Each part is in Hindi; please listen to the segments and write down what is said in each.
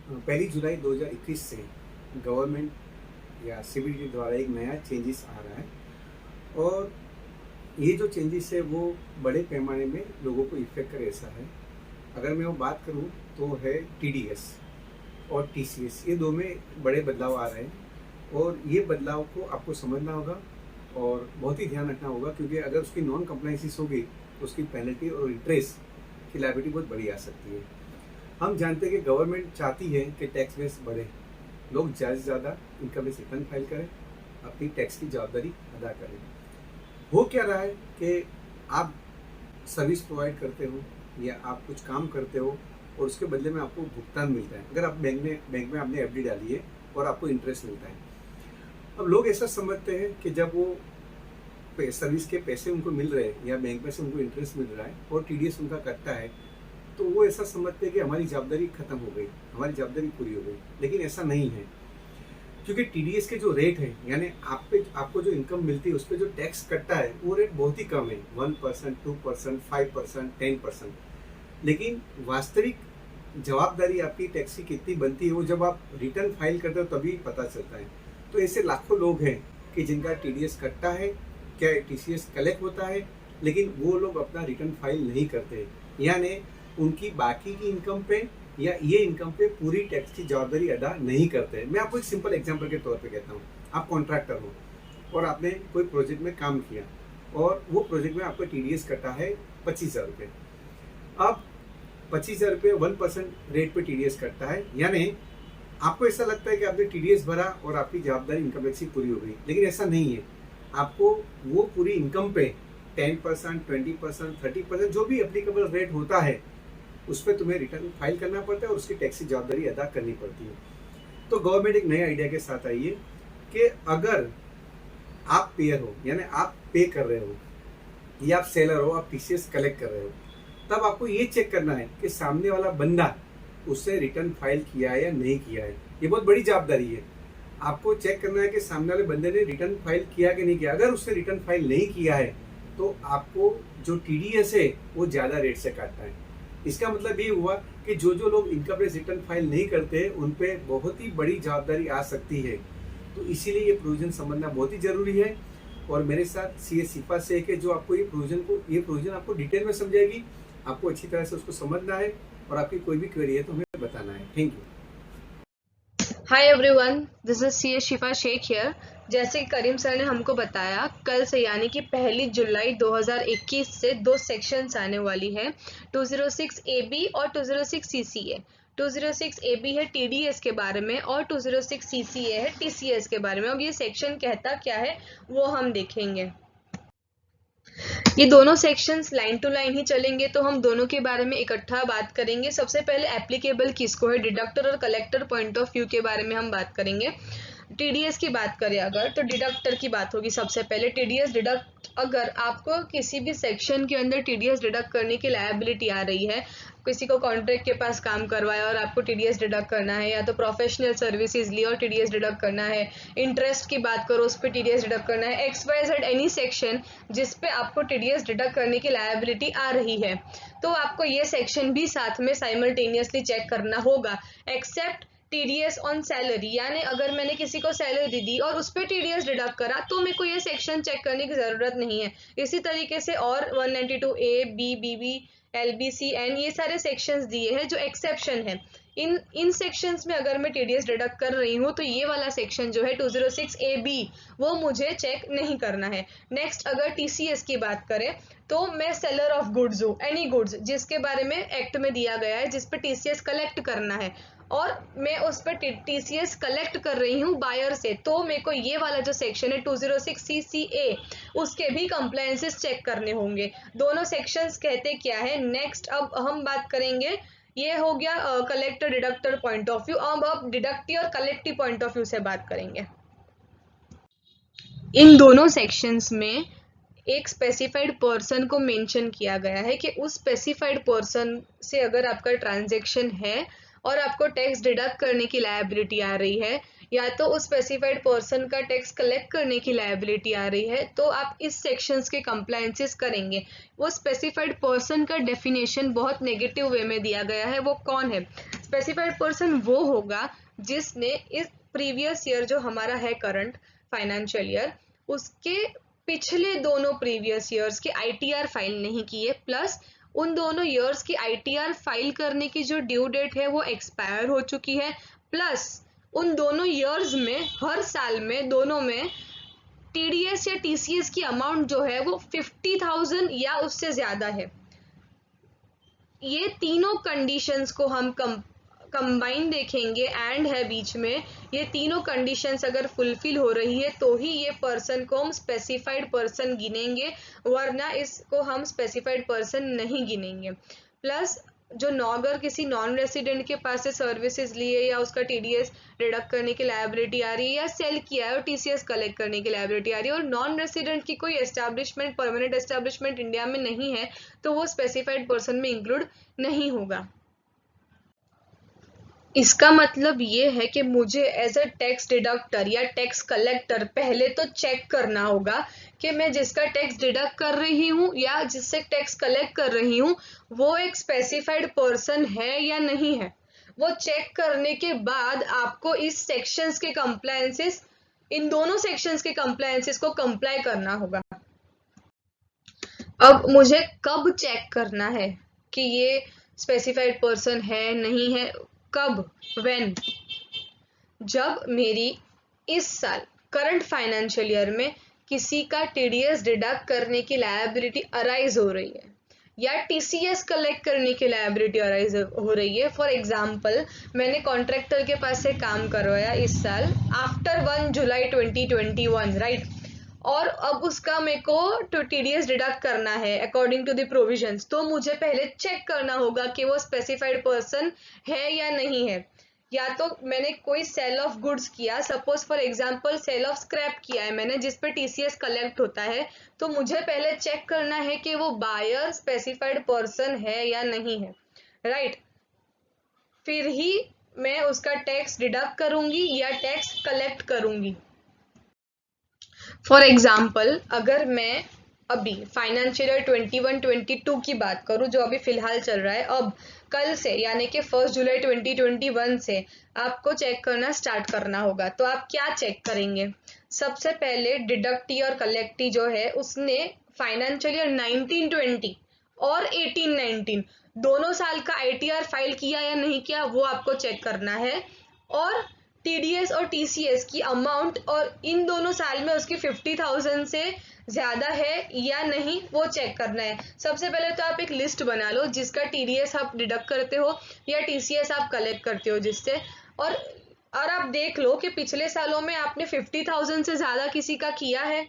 पहली जुलाई 2021 से गवर्नमेंट या सीबीडी द्वारा एक नया चेंजेस आ रहा है और ये जो चेंजेस है वो बड़े पैमाने में लोगों को इफेक्ट करे ऐसा है। अगर मैं वो बात करूँ तो है टीडीएस और टीसीएस, ये दो में बड़े बदलाव आ रहे हैं और ये बदलाव को आपको समझना होगा और बहुत ही ध्यान रखना होगा, क्योंकि अगर उसकी नॉन कंप्लाइंसिस होगी तो उसकी पेनल्टी और इंटरेस्ट की लायबिलिटी बहुत बड़ी आ सकती है। हम जानते हैं कि गवर्नमेंट चाहती है कि टैक्स बेस बढ़े, लोग ज़्यादा से ज़्यादा इनकम बेस रिटर्न फाइल करें, अपनी टैक्स की जवाबदारी अदा करें। हो क्या रहा है कि आप सर्विस प्रोवाइड करते हो या आप कुछ काम करते हो और उसके बदले में आपको भुगतान मिलता है। अगर आप बैंक में आपने एफडी डाली है और आपको इंटरेस्ट मिलता है। अब लोग ऐसा समझते हैं कि जब वो सर्विस के पैसे उनको मिल रहे हैं या बैंक में से उनको इंटरेस्ट मिल रहा है और टीडीएस उनका कटता है, तो वो ऐसा समझते हैं कि हमारी जवाबदारी खत्म हो गई, हमारी जवाबदारी पूरी हो गई। लेकिन ऐसा नहीं है, क्योंकि टीडीएस के जो रेट है, यानी आपको जो इनकम मिलती है उस पर जो टैक्स कटता है वो रेट बहुत ही कम है, 1%, 2%, 5%, 10%। लेकिन वास्तविक जवाबदारी आपकी टैक्स की कितनी बनती है वो जब आप रिटर्न फाइल करते हो तभी पता चलता है। तो ऐसे लाखों लोग हैं कि जिनका टीडीएस कटता है, क्या टीसीएस कलेक्ट होता है, लेकिन वो लोग अपना रिटर्न फाइल नहीं करते, यानी उनकी बाकी की इनकम पे या ये इनकम पे पूरी टैक्स की जवाबदारी अदा नहीं करते। मैं आपको एक सिंपल एग्जांपल के तौर पे कहता हूँ। आप कॉन्ट्रैक्टर हो और आपने कोई प्रोजेक्ट में काम किया और वो प्रोजेक्ट में आपका टीडीएस कटा है 25,000 रुपये। अब 25,000 रुपये 1% रेट पे टीडीएस कटता है, यानी आपको ऐसा लगता है कि आपने टीडीएस भरा और आपकी जवाबदारी इनकम टैक्स की पूरी हो गई, लेकिन ऐसा नहीं है। आपको वो पूरी इनकम पे 10%, 20%, 30% जो भी एप्लीकेबल रेट होता है उस पर तुम्हें रिटर्न फाइल करना पड़ता है और उसकी टैक्स की जवाबदारी अदा करनी पड़ती है। तो गवर्नमेंट एक नए आइडिया के साथ आई है कि अगर आप पेयर हो, यानी आप पे कर रहे हो या आप सेलर हो, आप टीसीएस कलेक्ट कर रहे हो, तब आपको ये चेक करना है कि सामने वाला बंदा उससे रिटर्न फाइल किया है या नहीं किया है। ये बहुत बड़ी जवाबदारी है। आपको चेक करना है कि सामने वाले बंदे ने रिटर्न फाइल किया कि नहीं किया। अगर उसने रिटर्न फाइल नहीं किया है तो आपको जो टीडीएस है वो ज़्यादा रेट से काटता है। इसका मतलब ये हुआ कि जो लोग इनकम टैक्स रिटर्न फाइल नहीं करते उन पे बहुत ही बड़ी जवाबदारी आ सकती है। तो इसीलिए ये प्रोविजन समझना बहुत ही जरूरी है। और मेरे साथ सीए शिफा शेख है जो आपको ये प्रोविजन आपको डिटेल में समझाएगी। आपको अच्छी तरह से उसको समझना है और आपकी कोई भी क्वेरी है तो हमें बताना है। Thank you. Hi everyone, this is CA Shifa Sheikh here। जैसे कि करीम सर ने हमको बताया, कल से यानी कि 1 जुलाई 2021 से दो सेक्शंस आने वाली है, 206 AB और 206 CCA। 206 AB है TDS के बारे में और 206 CCA है TCS के बारे में। अब ये सेक्शन कहता क्या है वो हम देखेंगे। ये दोनों सेक्शंस लाइन टू लाइन ही चलेंगे, तो हम दोनों के बारे में इकट्ठा बात करेंगे। सबसे पहले एप्लीकेबल किसको है, डिडक्टर और कलेक्टर पॉइंट ऑफ व्यू के बारे में हम बात करेंगे। टीडीएस की बात करें अगर, तो डिडक्टर की बात होगी। सबसे पहले टीडीएस डिडक्ट, अगर आपको किसी भी सेक्शन के अंदर टीडीएस डिडक्ट करने की लायबिलिटी आ रही है, किसी को कॉन्ट्रैक्ट के पास काम करवाया और आपको टीडीएस डिडक्ट करना है, या तो प्रोफेशनल सर्विसेज ली और टीडीएस डिडक्ट करना है, इंटरेस्ट की बात करो उस पर टीडीएस डिडक्ट करना है, XYZ एनी सेक्शन जिस पे आपको टीडीएस डिडक्ट करने की लायबिलिटी आ रही है, तो आपको ये सेक्शन भी साथ में साइमल्टेनियसली चेक करना होगा। एक्सेप्ट टीडीएस ऑन सैलरी, यानी अगर मैंने किसी को सैलरी दी और उस पर टीडीएस डिडक्ट करा तो मेरे को ये सेक्शन चेक करने की जरूरत नहीं है। इसी तरीके से और 192A, B, BB, LBC, N, ये सारे सेक्शंस दिए हैं जो एक्सेप्शन है। इन सेक्शंस में अगर मैं टीडीएस डिडक्ट कर रही हूँ तो ये वाला सेक्शन जो है 206AB वो मुझे चेक नहीं करना है। नेक्स्ट अगर टीसीएस की बात करें तो मैं सेलर ऑफ गुड्स हूँ, एनी गुड्स जिसके बारे में एक्ट में दिया गया है जिस पे टीसीएस कलेक्ट करना है, और मैं उस पर टीसीएस कलेक्ट कर रही हूँ बायर से, तो मेरे को ये वाला जो सेक्शन है 206 CCA उसके भी कंप्लायंसेस चेक करने होंगे। दोनों सेक्शंस कहते क्या है। नेक्स्ट अब हम बात करेंगे, ये हो गया collector deductor point of view. अब आप डिडक्टिव और कलेक्टिव पॉइंट ऑफ व्यू से बात करेंगे। इन दोनों सेक्शंस में एक स्पेसिफाइड पर्सन को मेंशन किया गया है कि उस स्पेसिफाइड पर्सन से अगर आपका ट्रांजैक्शन है और आपको टैक्स डिडक्ट करने की लायबिलिटी आ रही है, या तो उस स्पेसिफाइड पर्सन का टैक्स कलेक्ट करने की लायबिलिटी आ रही है, तो आप इस सेक्शंस के कंप्लायंसेस करेंगे। वो स्पेसिफाइड पर्सन का डेफिनेशन बहुत नेगेटिव वे में दिया गया है। वो कौन है? स्पेसिफाइड पर्सन वो होगा जिसने इस प्रीवियस ईयर जो हमारा है करंट फाइनेंशियल ईयर, उसके पिछले दोनों प्रीवियस ईयर्स के आईटीआर फाइल नहीं किए, प्लस उन दोनों ईयर्स की आईटीआर फाइल करने की जो ड्यू डेट है वो एक्सपायर हो चुकी है, प्लस उन दोनों ईयर्स में हर साल में दोनों में टीडीएस या टीसीएस की अमाउंट जो है वो 50,000 या उससे ज्यादा है। ये तीनों कंडीशंस को हम कंबाइन देखेंगे, एंड है बीच में, ये तीनों कंडीशंस अगर फुलफिल हो रही है तो ही ये पर्सन को हम स्पेसिफाइड पर्सन गिनेंगे, वरना इसको हम स्पेसिफाइड पर्सन नहीं गिनेंगे। प्लस जो अगर किसी नॉन रेसिडेंट के पास से सर्विसेज लिए या उसका टीडीएस डिडक्ट करने की लायबिलिटी आ रही है, या सेल किया है और टीसीएस कलेक्ट करने की लायबिलिटी आ रही है, और नॉन रेसिडेंट की कोई एस्टैब्लिशमेंट, परमानेंट एस्टैब्लिशमेंट इंडिया में नहीं है, तो वो स्पेसिफाइड पर्सन में इंक्लूड नहीं होगा। इसका मतलब ये है कि मुझे एज अ टैक्स डिडक्टर या टैक्स कलेक्टर पहले तो चेक करना होगा कि मैं जिसका टैक्स डिडक्ट कर रही हूँ या जिससे टैक्स कलेक्ट कर रही हूँ वो एक स्पेसिफाइड पर्सन है या नहीं है। वो चेक करने के बाद आपको इस सेक्शंस के कंप्लायंसेस, इन दोनों सेक्शंस के कंप्लायंसेस को कंप्लाई करना होगा। अब मुझे कब चेक करना है कि ये स्पेसिफाइड पर्सन है नहीं है? कब? व्हेन? जब मेरी इस साल करंट फाइनेंशियल ईयर में किसी का टीडीएस डिडक्ट करने की लायबिलिटी अराइज हो रही है या टीसीएस कलेक्ट करने की लायबिलिटी अराइज हो रही है। फॉर एग्जांपल, मैंने कॉन्ट्रैक्टर के पास से काम करवाया इस साल आफ्टर 1 जुलाई 2021, राइट, और अब उसका मेरे को टीडीएस डिडक्ट करना है अकॉर्डिंग टू द प्रोविजंस, तो मुझे पहले चेक करना होगा कि वो स्पेसिफाइड पर्सन है या नहीं है। या तो मैंने कोई सेल ऑफ गुड्स किया, suppose for example sale of scrap किया है मैंने, जिस पे टीसीएस कलेक्ट होता है, तो मुझे पहले चेक करना है कि वो बायर स्पेसिफाइड पर्सन है या नहीं है, राइट। फिर ही मैं उसका टैक्स डिडक्ट करूंगी या टैक्स कलेक्ट करूंगी। फॉर एग्जाम्पल, अगर मैं अभी फाइनेंशियल ईयर 21-22 की बात करूं जो अभी फिलहाल चल रहा है, अब कल से यानी कि 1 जुलाई 2021 से आपको चेक करना स्टार्ट करना होगा। तो आप क्या चेक करेंगे? सबसे पहले डिडक्टी और कलेक्टी जो है उसने फाइनेंशियल ईयर 1920 और 18-19 दोनों साल का आईटीआर फाइल किया या नहीं किया वो आपको चेक करना है, और टीडीएस और टीसीएस की अमाउंट और इन दोनों साल में उसकी 50,000 से ज्यादा है या नहीं वो चेक करना है। सबसे पहले तो आप एक लिस्ट बना लो जिसका टीडीएस आप डिडक्ट करते हो या टीसीएस आप कलेक्ट करते हो जिससे, और आप देख लो कि पिछले सालों में आपने 50,000 से ज्यादा किसी का किया है,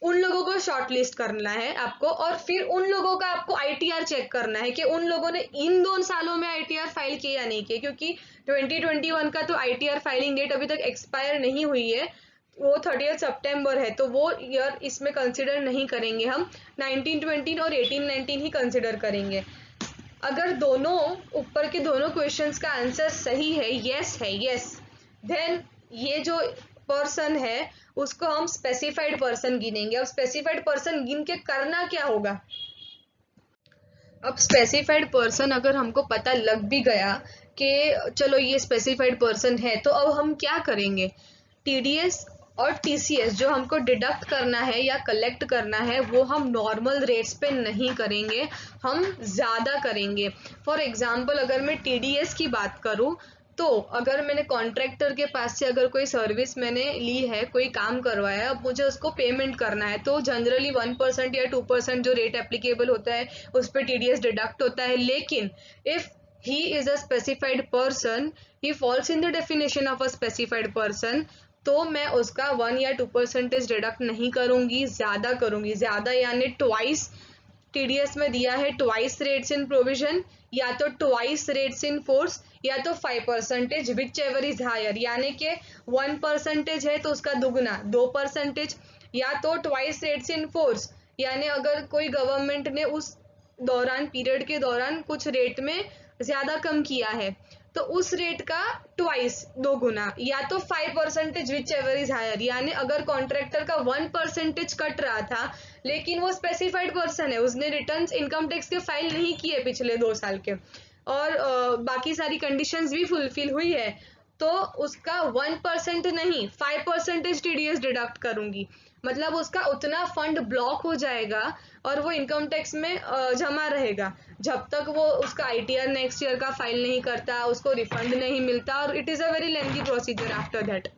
उन लोगों को शॉर्ट लिस्ट करना है आपको, और फिर उन लोगों का आपको आईटीआर चेक करना है कि उन लोगों ने इन 2 सालों में आईटीआर फाइल किया या नहीं किया, क्योंकि 2021 का तो आईटीआर फाइलिंग डेट अभी तक एक्सपायर नहीं हुई है, वो 30 सितंबर है, तो वो ईयर इसमें कंसिडर नहीं करेंगे हम, 1920 और 18-19 ही कंसिडर करेंगे। अगर दोनों ऊपर के दोनों क्वेश्चंस का आंसर सही है, यस, देन ये जो पर्सन है उसको हम स्पेसिफाइड पर्सन गिनेंगे। अब स्पेसिफाइड पर्सन गिन के करना क्या होगा? अब स्पेसिफाइड पर्सन अगर हमको पता लग भी गया कि चलो ये स्पेसिफाइड पर्सन है, तो अब हम क्या करेंगे? टीडीएस और टीसीएस जो हमको डिडक्ट करना है या कलेक्ट करना है वो हम नॉर्मल रेट्स पे नहीं करेंगे, हम ज़्यादा करेंगे। फॉर एग्जांपल, अगर मैं टीडीएस की बात करूँ तो अगर मैंने कॉन्ट्रैक्टर के पास से अगर कोई सर्विस मैंने ली है, कोई काम करवाया, अब मुझे उसको पेमेंट करना है, तो जनरली 1% या 2% जो रेट एप्लीकेबल होता है उस पर टीडीएस डिडक्ट होता है। लेकिन if he is a specified person, he falls in the definition of a specified person, तो मैं उसका 1 या 2% डिडक्ट नहीं करूंगी, ज्यादा करूंगी। ज्यादा यानी ट्वाइस, टीडीएस में दिया है ट्वाइस रेट्स इन प्रोविजन, या तो ट्वाइस रेट्स इन फोर्स, या तो 5%, विच एवर इज हायर, यानी कि 1% है तो उसका दुगना 2%, या तो ट्वाइस रेट्स इन फोर्स, यानी अगर कोई गवर्नमेंट ने उस दौरान पीरियड के दौरान कुछ रेट में ज्यादा कम किया है तो उस रेट का ट्वाइस, 2 गुना, या तो 5% विच एवर इज हायर, यानी अगर कॉन्ट्रैक्टर का 1% कट रहा था लेकिन वो स्पेसिफाइड पर्सन है, उसने रिटर्न्स इनकम टैक्स के फाइल नहीं किए पिछले 2 साल के और बाकी सारी कंडीशंस भी फुलफिल हुई है, तो उसका 1% नहीं 5% टीडीएस डिडक्ट करूंगी। मतलब उसका उतना फंड ब्लॉक हो जाएगा और वो इनकम टैक्स में जमा रहेगा जब तक वो उसका आईटीआर नेक्स्ट ईयर का फाइल नहीं करता, उसको रिफंड नहीं मिलता, और it is a very lengthy procedure after that.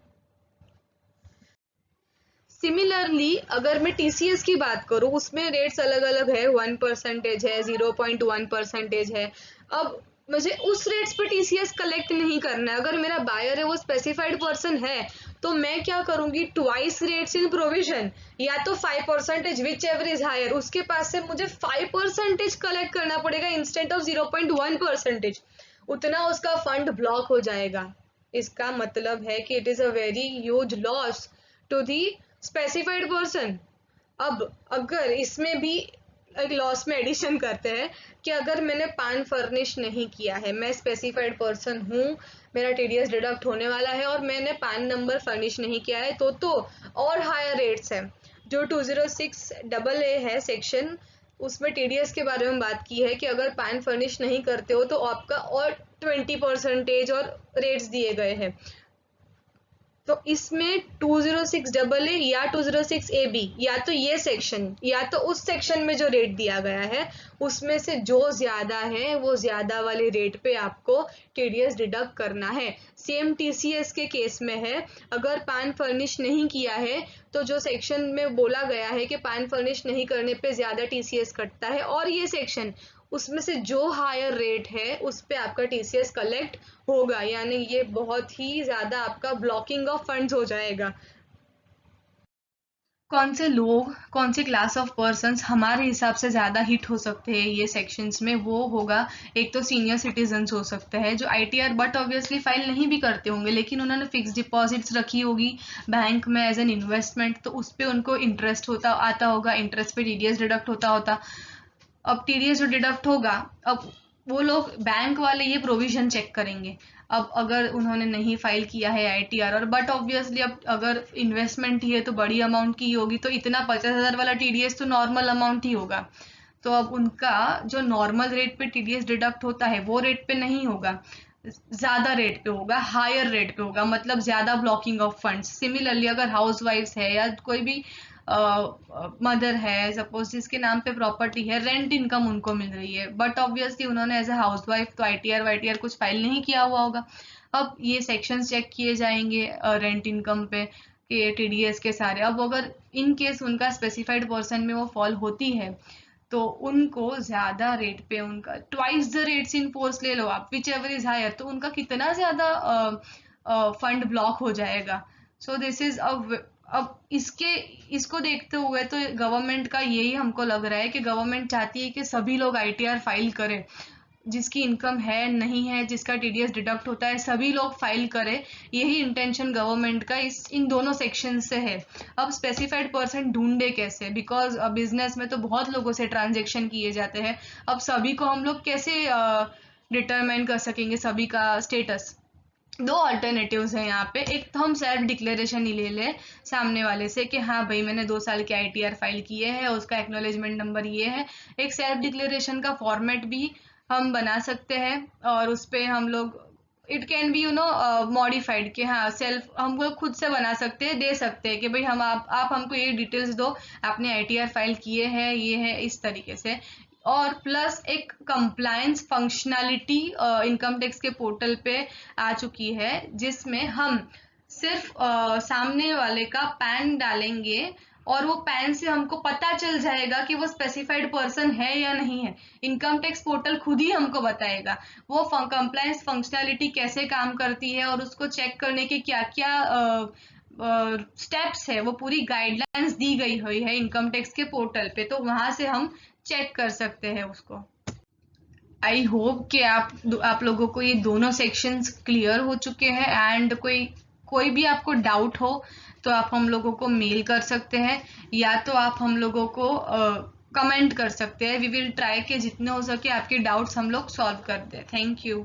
Similarly अगर मैं टीसीएस की बात करूं, उसमें रेट्स अलग अलग है, 1% है, 0.1% है। अब मुझे उस रेट्स पे टीसीएस कलेक्ट नहीं करना है। अगर मेरा बायर है वो स्पेसिफाइड पर्सन है तो मैं क्या करूंगी, ट्वाइस रेट्स इन प्रोविजन, या तो 5% विच एवर इज हायर, उसके पास से मुझे 5% कलेक्ट करना पड़ेगा इंस्टेंट ऑफ 0.1%। उतना उसका फंड ब्लॉक हो जाएगा। इसका मतलब है कि it is a very huge loss to the specified person. अब अगर इसमें भी एक लॉस में एडिशन करते हैं कि अगर मैंने पान फर्निश नहीं किया है, मैं स्पेसिफाइड पर्सन हूँ, मेरा टीडीएस डिडक्ट होने वाला है और मैंने पान नंबर फर्निश नहीं किया है, तो और हायर रेट्स है। जो 206AA है सेक्शन, उसमें टीडीएस के बारे में बात की है कि अगर पान फर्निश नहीं करते हो तो आपका और 20% और रेट्स दिए गए हैं। तो इसमें 206AA या 206AB, या तो ये सेक्शन या तो उस सेक्शन में जो रेट दिया गया है उसमें से जो ज्यादा है वो ज्यादा वाले रेट पे आपको टीडीएस डिडक्ट करना है। सेम टीसीएस के केस में है, अगर पान फर्निश नहीं किया है तो जो सेक्शन में बोला गया है कि पान फर्निश नहीं करने पे ज्यादा टीसीएस कटता है, और ये सेक्शन उसमें से जो हायर रेट है उस पे आपका टीसीएस कलेक्ट होगा, यानी ये बहुत ही ज्यादा आपका ब्लॉकिंग ऑफ फंड्स हो जाएगा। कौन से लोग, कौन से क्लास ऑफ पर्सन्स हमारे हिसाब से ज़्यादा हिट हो सकते हैं ये सेक्शंस में, वो होगा एक तो सीनियर सिटीजन्स हो सकते हैं जो आईटीआर बट ऑब्वियसली फाइल नहीं भी करते होंगे लेकिन उन्होंने फिक्स डिपॉजिट्स रखी होगी बैंक में एज एन इन्वेस्टमेंट, तो उस पर उनको इंटरेस्ट होता आता होगा, इंटरेस्ट पे टीडीएस डिडक्ट होता। अब टीडीएस जो डिडक्ट होगा, अब वो लोग बैंक वाले ये प्रोविजन चेक करेंगे। अब अगर उन्होंने नहीं फाइल किया है आईटीआर, और बट ऑब्वियसली अब अगर इन्वेस्टमेंट ही है तो बड़ी अमाउंट की होगी, तो इतना 50,000 वाला टीडीएस तो नॉर्मल अमाउंट ही होगा। तो अब उनका जो नॉर्मल रेट पे टीडीएस डिडक्ट होता है वो रेट पे नहीं होगा, ज्यादा रेट पे होगा, हायर रेट पे होगा, मतलब ज्यादा ब्लॉकिंग ऑफ फंड्स। सिमिलरली अगर हाउस वाइफ्स है या कोई भी मदर है सपोज जिसके नाम पे प्रॉपर्टी है, रेंट इनकम उनको मिल रही है बट ऑब्वियसली उन्होंने एज ए हाउस वाइफ तो आईटीआर वाईटीआर कुछ फाइल नहीं किया हुआ होगा। अब ये सेक्शंस चेक किए जाएंगे रेंट इनकम पे के टीडीएस के सारे। अब अगर इन केस उनका स्पेसिफाइड पर्सन में वो फॉल होती है तो उनको ज्यादा रेट पे, उनका twice the rates in force ले लो आप, विच एवर इज हायर, तो उनका कितना ज्यादा फंड ब्लॉक हो जाएगा। सो दिस इज अब इसको देखते हुए तो गवर्नमेंट का यही हमको लग रहा है कि गवर्नमेंट चाहती है कि सभी लोग आईटीआर फाइल करें, जिसकी इनकम है नहीं है, जिसका टीडीएस डिडक्ट होता है, सभी लोग फाइल करें। यही इंटेंशन गवर्नमेंट का इन दोनों सेक्शन से है। अब स्पेसिफाइड पर्सन ढूंढे कैसे, बिकॉज बिजनेस में तो बहुत लोगों से ट्रांजेक्शन किए जाते हैं। अब सभी को हम लोग कैसे डिटरमाइन कर सकेंगे सभी का स्टेटस? दो अल्टरनेटिव्स हैं यहाँ पे। एक तो हम सेल्फ डिक्लेरेशन ही ले लें सामने वाले से कि हाँ भाई मैंने 2 साल के आईटीआर फाइल किए हैं, उसका एक्नॉलेजमेंट नंबर ये है। एक सेल्फ डिक्लेरेशन का फॉर्मेट भी हम बना सकते हैं और उस पे हम लोग इट कैन बी मॉडिफाइड कि हाँ सेल्फ हम लोग खुद से बना सकते हैं, दे सकते हैं कि भाई हम आप हमको ये डिटेल्स दो, आपने आईटीआर फाइल किए हैं, ये है, इस तरीके से। और प्लस एक कंप्लायंस फंक्शनैलिटी इनकम टैक्स के पोर्टल पे आ चुकी है जिसमें हम सिर्फ सामने वाले का पैन डालेंगे और वो पैन से हमको पता चल जाएगा कि वो स्पेसिफाइड पर्सन है या नहीं है। इनकम टैक्स पोर्टल खुद ही हमको बताएगा वो कंप्लायंस फंक्शनैलिटी कैसे काम करती है और उसको चेक करने के क्या क्या स्टेप्स है, वो पूरी गाइडलाइंस दी गई हुई है इनकम टैक्स के पोर्टल पे, तो वहां से हम चेक कर सकते हैं उसको। आई होप कि आप लोगों को ये दोनों सेक्शंस क्लियर हो चुके हैं एंड कोई भी आपको डाउट हो तो आप हम लोगों को मेल कर सकते हैं या तो आप हम लोगों को कमेंट कर सकते हैं। वी विल ट्राई कि जितने हो सके आपके डाउट्स हम लोग सॉल्व कर दें। Thank you.